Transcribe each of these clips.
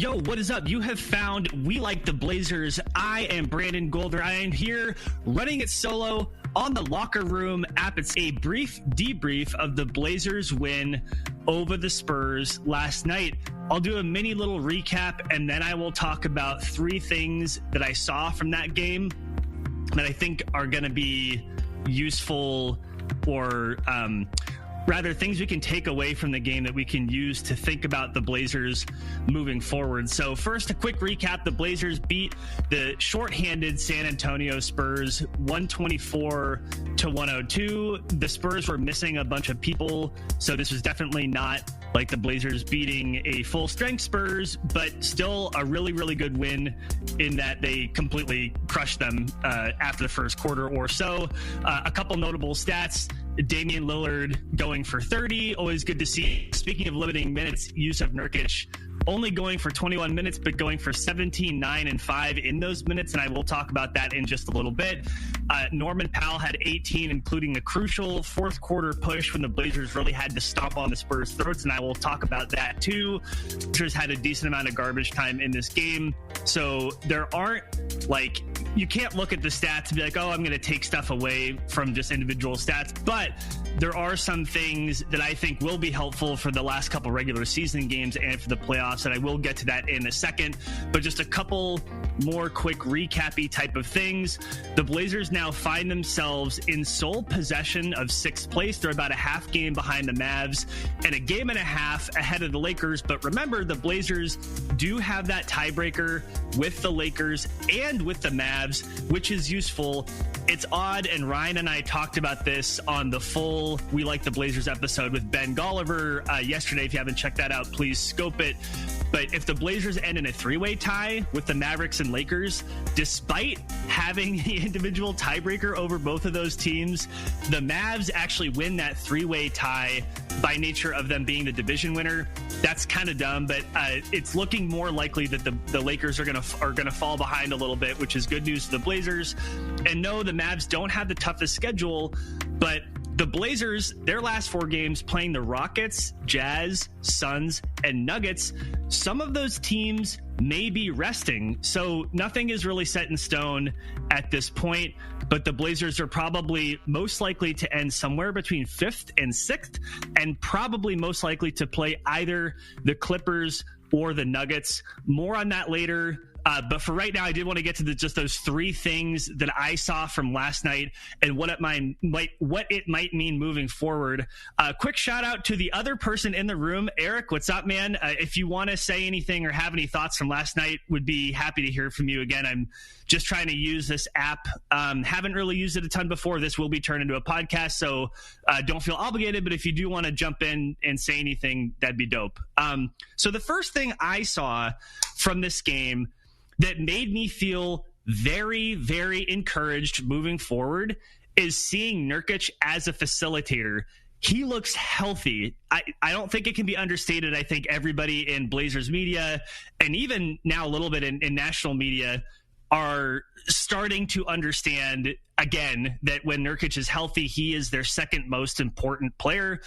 Yo, what is up? You have found We Like the Blazers. I am Brandon Golder. I am here running it solo on the Locker Room app. It's a brief debrief of the Blazers win over the Spurs last night. I'll do a mini little recap, and then I will talk about three things that I saw from that game that I think are going to be useful, or rather things we can take away from the game that we can use to think about the Blazers moving forward. So first, a quick recap. The Blazers beat the shorthanded San Antonio Spurs 124-102. The Spurs were missing a bunch of people, so this was definitely not like the Blazers beating a full strength Spurs, but still a really, really good win in that they completely crushed them after the first quarter or so. A couple notable stats: Damian Lillard going for 30, always good to see. Speaking of limiting minutes, Yusuf Nurkic only going for 21 minutes, but going for 17, 9, and 5 in those minutes, and I will talk about that in just a little bit. Norman Powell had 18, including a crucial fourth quarter push when the Blazers really had to stomp on the Spurs' throats, and I will talk about that too. Blazers had a decent amount of garbage time in this game, so there aren't, like, you can't look at the stats and be like, oh, I'm going to take stuff away from just individual stats, but there are some things that I think will be helpful for the last couple regular season games and for the playoffs, and I will get to that in a second. But just a couple more quick recap-y type of things. The Blazers now find themselves in sole possession of sixth place. They're about a half game behind the Mavs and a game and a half ahead of the Lakers. But remember, the Blazers do have that tiebreaker with the Lakers and with the Mavs, which is useful. It's odd, and Ryan and I talked about this on the full We Like the Blazers episode with Ben Golliver yesterday. If you haven't checked that out, please scope it. But if the Blazers end in a three-way tie with the Mavericks and Lakers, despite having the individual tiebreaker over both of those teams, the Mavs actually win that three-way tie by nature of them being the division winner. That's kind of dumb, but it's looking more likely that the Lakers are gonna fall behind a little bit, which is good news to the Blazers. And no, the Mavs don't have the toughest schedule, but the Blazers, their last four games playing the Rockets, Jazz, Suns, and Nuggets, some of those teams may be resting. So nothing is really set in stone at this point, but the Blazers are probably most likely to end somewhere between 5th and 6th, and probably most likely to play either the Clippers or the Nuggets. More on that later. But for right now, I did want to get to just those three things that I saw from last night and what it might mean moving forward. Quick shout out to the other person in the room, Eric. What's up, man? If you want to say anything or have any thoughts from last night, would be happy to hear from you. Again, I'm just trying to use this app. Haven't really used it a ton before. This will be turned into a podcast, so don't feel obligated. But if you do want to jump in and say anything, that'd be dope. So the first thing I saw from this game that made me feel very, very encouraged moving forward is seeing Nurkic as a facilitator. He looks healthy. I don't think it can be understated. I think everybody in Blazers media, and even now a little bit in national media, are starting to understand again that when Nurkic is healthy, he is their second most important player.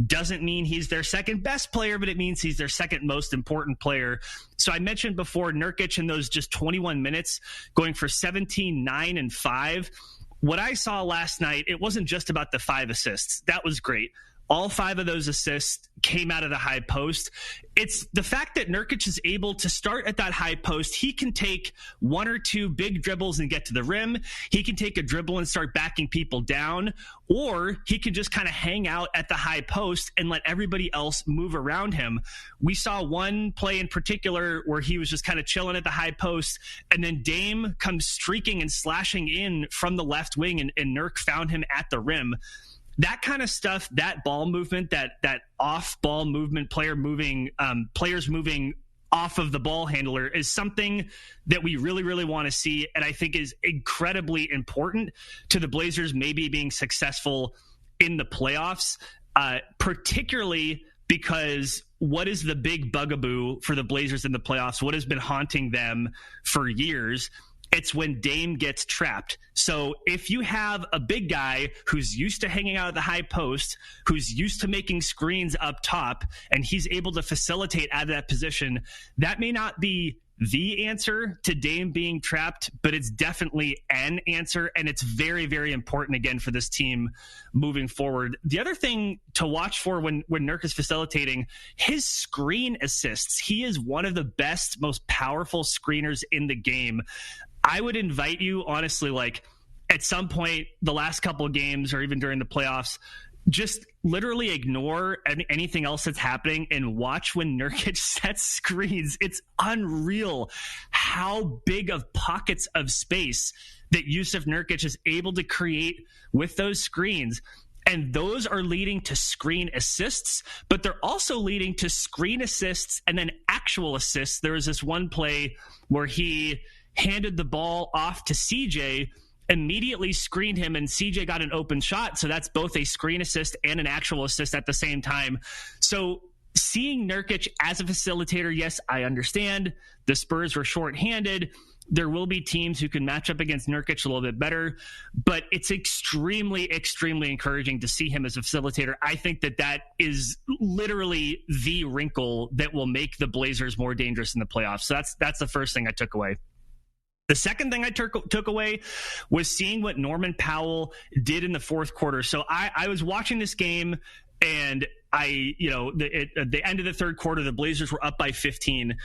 Doesn't mean he's their second best player, but it means he's their second most important player. So I mentioned before, Nurkic in those just 21 minutes going for 17, 9, and 5. What I saw last night, it wasn't just about the 5 assists. That was great. All 5 of those assists came out of the high post. It's the fact that Nurkic is able to start at that high post. He can take 1 or 2 big dribbles and get to the rim. He can take a dribble and start backing people down, or he can just kind of hang out at the high post and let everybody else move around him. We saw one play in particular where he was just kind of chilling at the high post, and then Dame comes streaking and slashing in from the left wing, and Nurk found him at the rim. That kind of stuff, that ball movement, that off ball movement, players moving off of the ball handler is something that we really, really want to see. And I think is incredibly important to the Blazers maybe being successful in the playoffs, particularly because what is the big bugaboo for the Blazers in the playoffs? What has been haunting them for years It's when Dame gets trapped. So if you have a big guy who's used to hanging out at the high post, who's used to making screens up top, and he's able to facilitate out of that position, that may not be the answer to Dame being trapped, but it's definitely an answer, and it's very, very important, again, for this team moving forward. The other thing to watch for when Nurk is facilitating, his screen assists. He is one of the best, most powerful screeners in the game. I would invite you, honestly, like at some point, the last couple of games or even during the playoffs, just literally ignore anything else that's happening and watch when Nurkic sets screens. It's unreal how big of pockets of space that Yusuf Nurkic is able to create with those screens. And those are leading to screen assists, but they're also leading to screen assists and then actual assists. There was this one play where he handed the ball off to CJ, immediately screened him, and CJ got an open shot. So that's both a screen assist and an actual assist at the same time. So seeing Nurkic as a facilitator, yes, I understand the Spurs were shorthanded. There will be teams who can match up against Nurkic a little bit better, but it's extremely, extremely encouraging to see him as a facilitator. I think that is literally the wrinkle that will make the Blazers more dangerous in the playoffs. So that's the first thing I took away. The second thing I took away was seeing what Norman Powell did in the fourth quarter. So I was watching this game, and at the end of the third quarter, the Blazers were up by 15.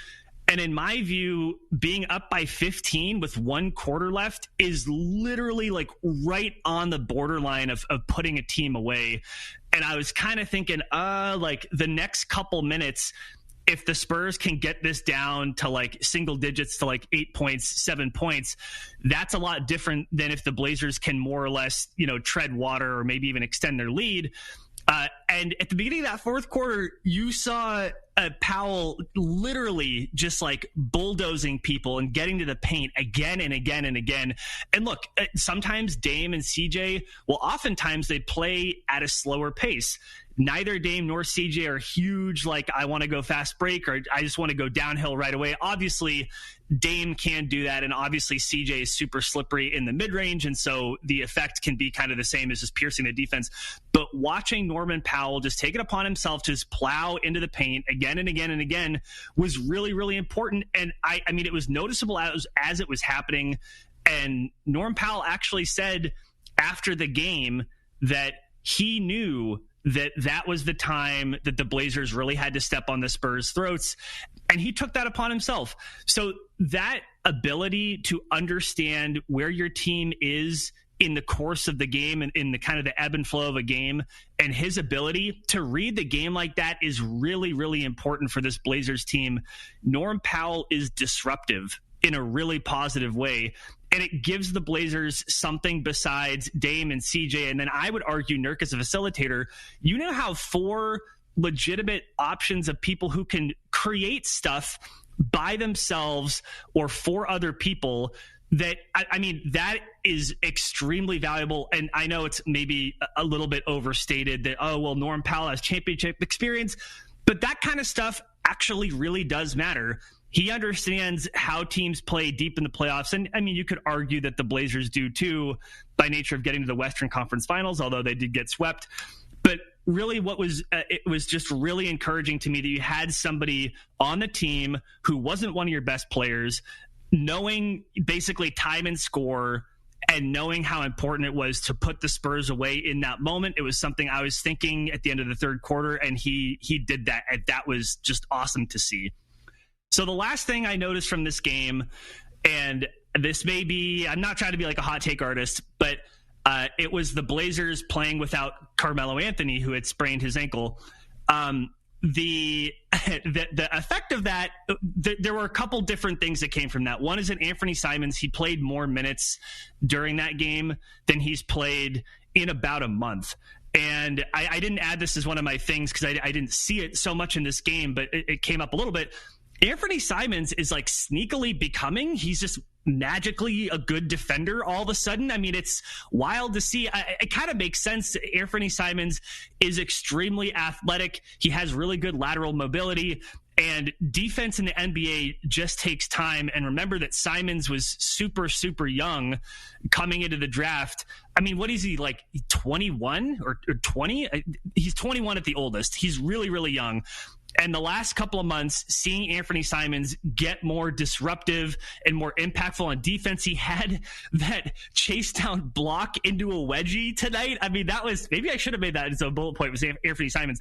And in my view, being up by 15 with one quarter left is literally like right on the borderline of putting a team away. And I was kind of thinking, like the next couple minutes, if the Spurs can get this down to like single digits to like 8 points, 7 points, that's a lot different than if the Blazers can more or less, tread water or maybe even extend their lead. And at the beginning of that fourth quarter, you saw Powell literally just like bulldozing people and getting to the paint again and again and again. And look, sometimes Dame and CJ, oftentimes they play at a slower pace. Neither Dame nor CJ are huge, like I want to go fast break or I just want to go downhill right away. Obviously, Dame can do that, and obviously CJ is super slippery in the mid-range, and so the effect can be kind of the same as just piercing the defense. But watching Norman Powell just take it upon himself to just plow into the paint again and again and again was really, really important. And I mean, it was noticeable as it was happening. And Norm Powell actually said after the game that he knew that was the time that the Blazers really had to step on the Spurs' throats, and he took that upon himself. So that ability to understand where your team is in the course of the game and in the kind of the ebb and flow of a game, and his ability to read the game like that is really, really important for this Blazers team. Norm Powell is disruptive in a really positive way, and it gives the Blazers something besides Dame and CJ. And then I would argue Nurk as a facilitator. You now have four legitimate options of people who can create stuff by themselves or for other people. That, I mean, that is extremely valuable. And I know it's maybe a little bit overstated that, Norm Powell has championship experience, but that kind of stuff actually really does matter. He understands how teams play deep in the playoffs. And I mean, you could argue that the Blazers do too, by nature of getting to the Western Conference Finals, although they did get swept. But really it was just really encouraging to me that you had somebody on the team who wasn't one of your best players, knowing basically time and score and knowing how important it was to put the Spurs away in that moment. It was something I was thinking at the end of the third quarter, and he did that. And that was just awesome to see. So the last thing I noticed from this game, and this may be, I'm not trying to be like a hot take artist, but it was the Blazers playing without Carmelo Anthony, who had sprained his ankle. The effect of that, there were a couple different things that came from that. One is that Anthony Simons, he played more minutes during that game than he's played in about a month. And I didn't add this as one of my things because I didn't see it so much in this game, but it came up a little bit. Anthony Simons is like sneakily becoming, he's just magically a good defender all of a sudden. I mean, it's wild to see. It kind of makes sense. Anthony Simons is extremely athletic. He has really good lateral mobility. And defense in the NBA just takes time. And remember that Simons was super, super young coming into the draft. I mean, what is he, like 21 or 20? He's 21 at the oldest. He's really, really young. And the last couple of months, seeing Anthony Simons get more disruptive and more impactful on defense, he had that chase down block into a wedgie tonight. I mean, that was, maybe I should have made that as a bullet point, was Anthony Simons.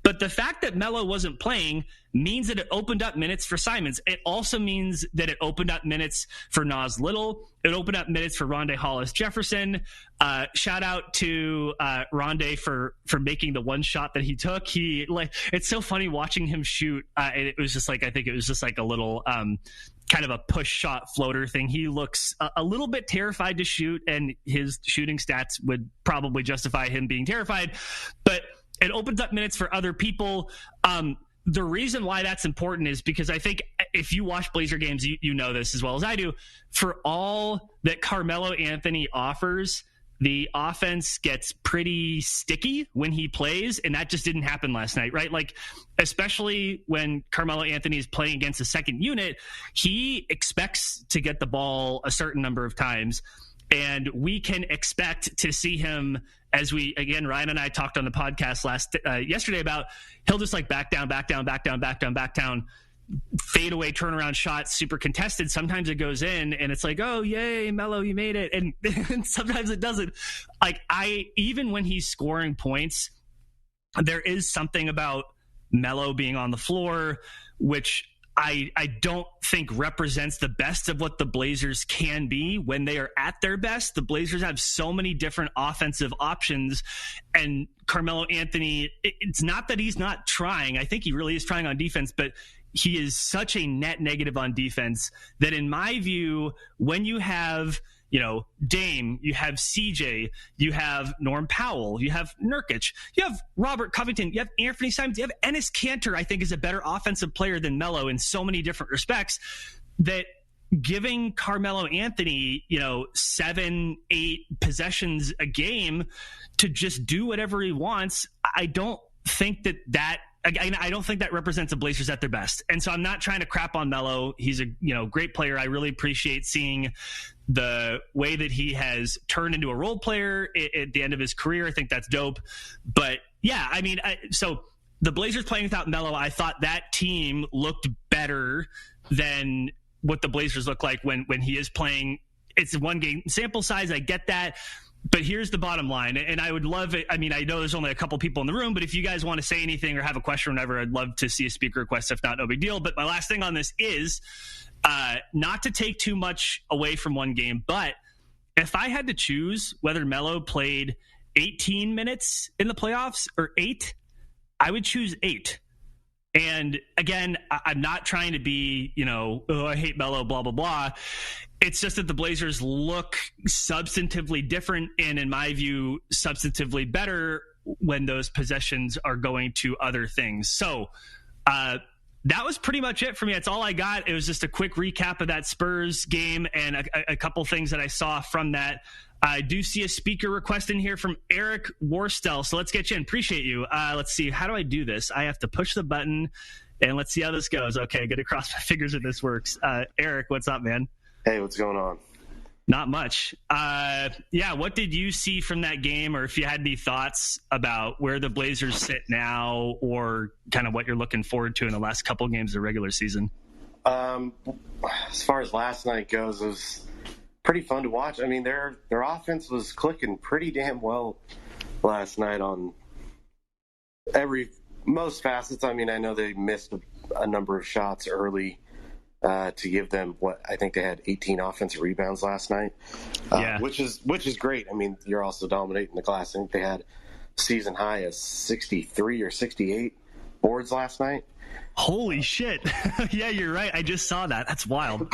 But the fact that Melo wasn't playing means that it opened up minutes for Simons. It also means that it opened up minutes for Nas Little. It opened up minutes for Rondé Hollis-Jefferson. Shout out to Rondé for making the one shot that he took. It's so funny watching him shoot. It was just like, I think it was just like a little kind of a push shot floater thing. He looks a little bit terrified to shoot, and his shooting stats would probably justify him being terrified. But it opens up minutes for other people. The reason why that's important is because I think if you watch Blazer games, you know this as well as I do. For all that Carmelo Anthony offers, the offense gets pretty sticky when he plays, and that just didn't happen last night, right? Like, especially when Carmelo Anthony is playing against a second unit, he expects to get the ball a certain number of times, and we can expect to see him, as Ryan and I talked on the podcast yesterday about, he'll just like back down, fade away, turnaround shot, super contested. Sometimes it goes in and it's like, oh, yay, Melo, you made it. And sometimes it doesn't. Like, even when he's scoring points, there is something about Melo being on the floor, which I don't think represents the best of what the Blazers can be when they are at their best. The Blazers have so many different offensive options, and Carmelo Anthony, it's not that he's not trying. I think he really is trying on defense, but he is such a net negative on defense that, in my view, when you have, Dame, you have CJ, you have Norm Powell, you have Nurkic, you have Robert Covington, you have Anthony Simons, you have Enes Kanter, I think is a better offensive player than Melo in so many different respects, that giving Carmelo Anthony, 7-8 possessions a game to just do whatever he wants, I don't think I don't think that represents the Blazers at their best. And so I'm not trying to crap on Melo. He's a great player. I really appreciate seeing the way that he has turned into a role player at the end of his career. I think that's dope. But yeah, I mean, so the Blazers playing without Melo, I thought that team looked better than what the Blazers look like when he is playing. It's a one game sample size. I get that. But here's the bottom line, and I would love it. I mean, I know there's only a couple people in the room, but if you guys want to say anything or have a question or whatever, I'd love to see a speaker request. If not, no big deal. But my last thing on this is not to take too much away from one game, but if I had to choose whether Melo played 18 minutes in the playoffs or 8, I would choose 8. And again, I'm not trying to be, I hate Melo, blah, blah, blah. It's just that the Blazers look substantively different and, in my view, substantively better when those possessions are going to other things. So that was pretty much it for me. That's all I got. It was just a quick recap of that Spurs game and a couple things that I saw from that. I do see a speaker request in here from Eric Worstel, so let's get you in. Appreciate you. Let's see. How do I do this? I have to push the button, and let's see how this goes. Okay, going to cross my fingers if this works. Eric, what's up, man? Hey, what's going on? Not much. Yeah, what did you see from that game, or if you had any thoughts about where the Blazers sit now or kind of what you're looking forward to in the last couple of games of the regular season? As far as last night goes, it was pretty fun to watch. I mean, their offense was clicking pretty damn well last night on most facets. I mean, I know they missed a number of shots early to give them what I think they had 18 offensive rebounds last night, which is great. I mean, you're also dominating the glass. I think they had season high of 63 or 68 boards last night. Holy shit! Yeah, you're right. I just saw that. That's wild.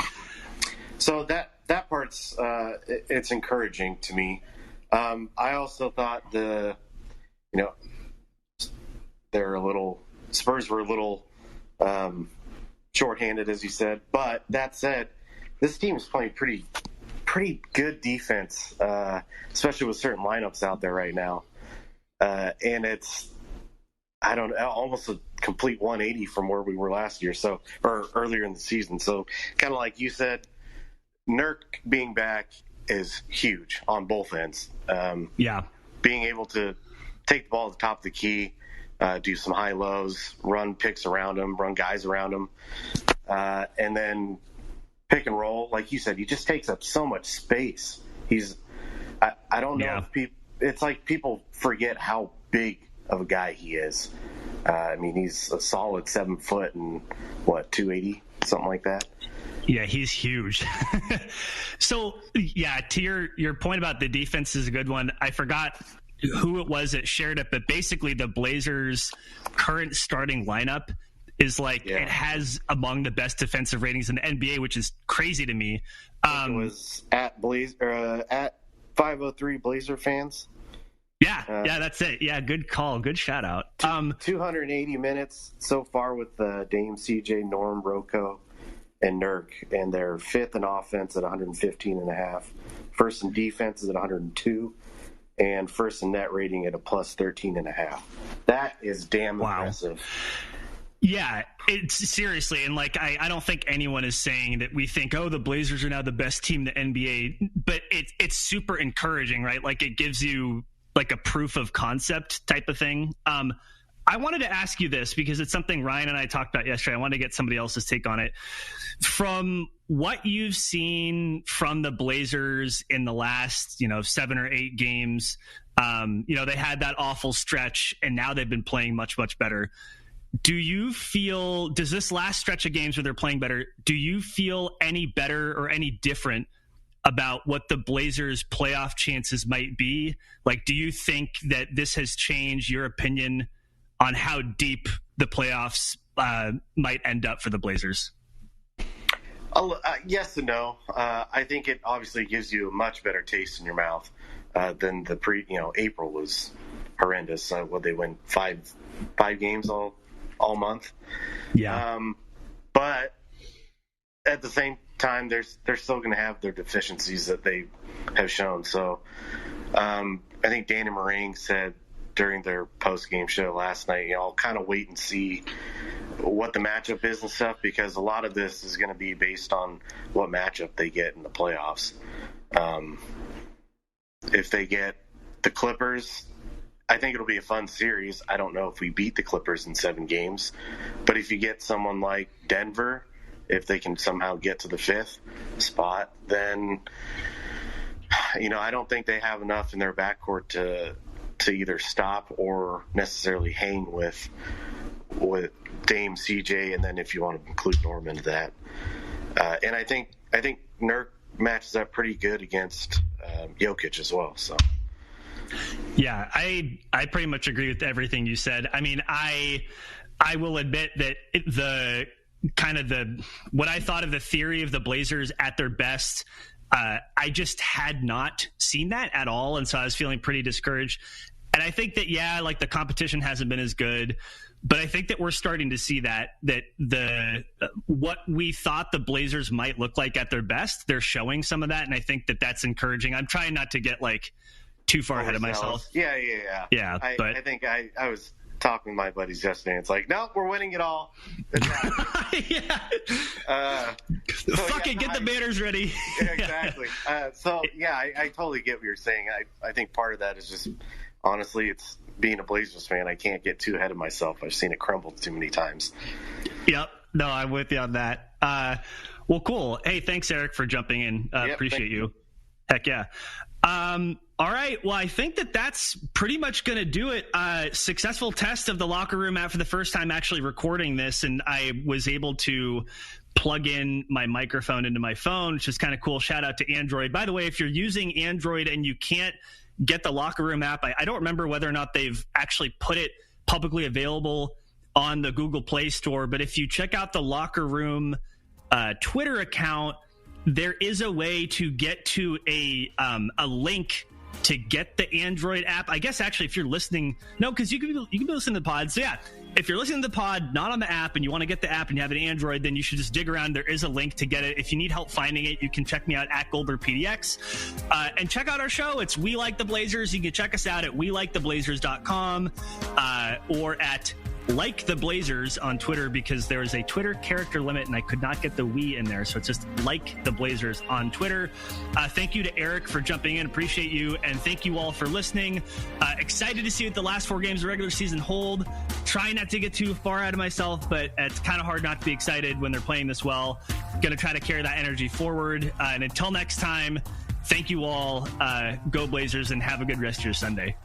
So that part's it's encouraging to me. I also thought Spurs were a little shorthanded, as you said. But that said, this team is playing pretty good defense, especially with certain lineups out there right now. And it's, I don't know, almost a complete 180 from where we were last year, or earlier in the season. So kind of like you said, Nurk being back is huge on both ends. Being able to take the ball at the top of the key, do some high lows, run picks around him, run guys around him, and then pick and roll. Like you said, he just takes up so much space. I don't know if it's like people forget how big of a guy he is. I mean, he's a solid 7 foot and 280, something like that. Yeah, he's huge. So, to your point about the defense is a good one. I forgot who it was that shared it, but basically the Blazers' current starting lineup is it has among the best defensive ratings in the NBA, which is crazy to me. It was at 503 Blazer fans. Yeah, that's it. Yeah, good call. Good shout out. 280 minutes so far with Dame, CJ, Norm, Rocco, and Nurk, and they're fifth in offense at 115.5, first in defense is at 102, and first in net rating at a plus 13.5. That is damn impressive. Yeah, it's seriously, and I don't think anyone is saying that we think, the Blazers are now the best team in the NBA, but it's super encouraging, right? It gives you a proof of concept type of thing. I wanted to ask you this because it's something Ryan and I talked about yesterday. I wanted to get somebody else's take on it. From what you've seen from the Blazers in the last, 7 or 8 games, they had that awful stretch and now they've been playing much, much better. Does this last stretch of games where they're playing better, do you feel any better or any different about what the Blazers' playoff chances might be? Do you think that this has changed your opinion on how deep the playoffs might end up for the Blazers? Yes and no. I think it obviously gives you a much better taste in your mouth than April was horrendous. They win five games all month. Yeah. But at the same time, they're still going to have their deficiencies that they have shown. So I think Danny Meringue said during their post-game show last night, I'll kind of wait and see what the matchup is and stuff, because a lot of this is going to be based on what matchup they get in the playoffs. If they get the Clippers, I think it'll be a fun series. I don't know if we beat the Clippers in 7 games, but if you get someone like Denver, if they can somehow get to the 5th spot, then I don't think they have enough in their backcourt to either stop or necessarily hang with Dame, CJ, and then if you want to include Norm into that. And I think Nurk matches up pretty good against Jokic as well. So. Yeah, I pretty much agree with everything you said. I mean, I will admit that what I thought of the theory of the Blazers at their best, I just had not seen that at all, and so I was feeling pretty discouraged. And I think that the competition hasn't been as good, but I think that we're starting to see that what we thought the Blazers might look like at their best, they're showing some of that, and I think that that's encouraging. I'm trying not to get too far ahead of myself. Yeah. But I think I was talking with my buddies yesterday. It's nope, we're winning it all. Yeah. Fuck it, get the banners ready. Yeah, exactly. I totally get what you're saying. I think part of that is just, honestly, it's being a Blazers fan. I can't get too ahead of myself. I've seen it crumble too many times. Yep. No, I'm with you on that. Well, cool. Hey, thanks, Eric, for jumping in. Appreciate you. Heck yeah. All right. Well, I think that's pretty much going to do it. Successful test of the locker room app for the first time actually recording this, and I was able to plug in my microphone into my phone, which is kind of cool. Shout out to Android. By the way, if you're using Android and you can't get the locker room app, I don't remember whether or not they've actually put it publicly available on the Google Play Store, but if you check out the locker room Twitter account, there is a way to get to a link to get the Android app. I guess actually, if you're listening, no, because you can be listening to the pod. So yeah, if you're listening to the pod, not on the app, and you want to get the app and you have an Android, then you should just dig around. There is a link to get it. If you need help finding it, you can check me out at GoldbergPDX and check out our show. It's We Like the Blazers. You can check us out at WeLikeTheBlazers.com or at like the Blazers on Twitter, because there is a Twitter character limit and I could not get the "we" in there. So it's just like the Blazers on Twitter. Thank you to Eric for jumping in. Appreciate you. And thank you all for listening. Excited to see what the last 4 games of the regular season hold. Try not to get too far out of myself, but it's kind of hard not to be excited when they're playing this well. Going to try to carry that energy forward. And until next time, thank you all. Go Blazers, and have a good rest of your Sunday.